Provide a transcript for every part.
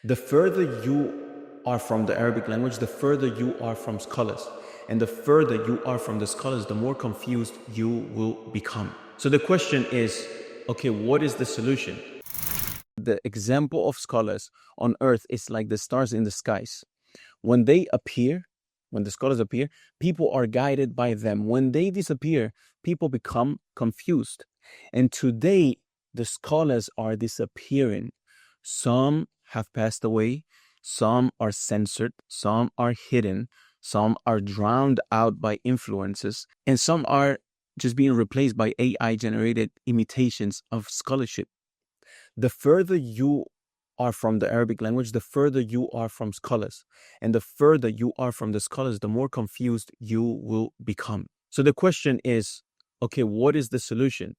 The further you are from the Arabic language, the further you are from scholars. And the further you are from the scholars, the more confused you will become. So the question is, okay, what is the solution? The example of scholars on earth is like the stars in the skies. When they appear, when the scholars appear, people are guided by them. When they disappear, people become confused. And today, the scholars are disappearing. Some have passed away, some are censored, some are hidden, some are drowned out by influences, and some are just being replaced by AI-generated imitations of scholarship. The further you are from the Arabic language, the further you are from scholars. And the further you are from the scholars, the more confused you will become. So the question is, okay, what is the solution?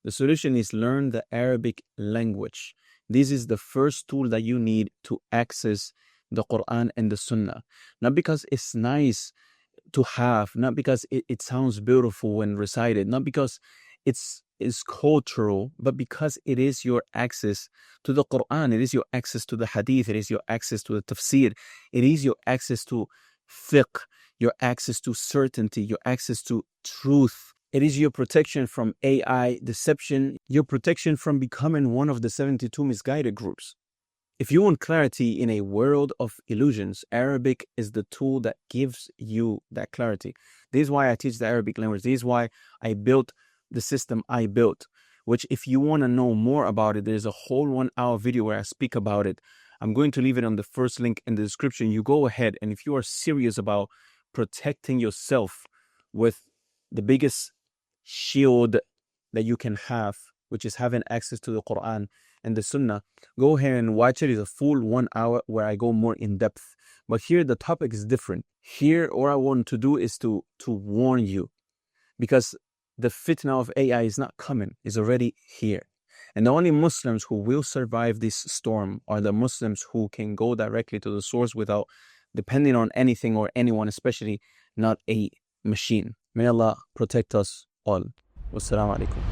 The solution is learn the Arabic language. This is the first tool that you need to access the Qur'an and the Sunnah. Not because it's nice to have, not because it sounds beautiful when recited, not because it's cultural, but because it is your access to the Qur'an, it is your access to the hadith, it is your access to the tafsir, it is your access to fiqh, your access to certainty, your access to truth. It is your protection from AI deception, your protection from becoming one of the 72 misguided groups. If you want clarity in a world of illusions, Arabic is the tool that gives you that clarity. This is why I teach the Arabic language. This is why I built the system I built, which if you want to know more about it, there's a whole 1 hour video where I speak about it. I'm going to leave it on the first link in the description. You go ahead, and if you are serious about protecting yourself with the biggest shield that you can have, which is having access to the Quran and the Sunnah, go ahead and watch it. It's a full 1 hour where I go more in depth. But here the topic is different. Here, all I want to do is to warn you, because the fitna of AI is not coming, it's already here. And the only Muslims who will survive this storm are the Muslims who can go directly to the source without depending on anything or anyone, especially not a machine. May Allah protect us all. Wassalamu alaikum.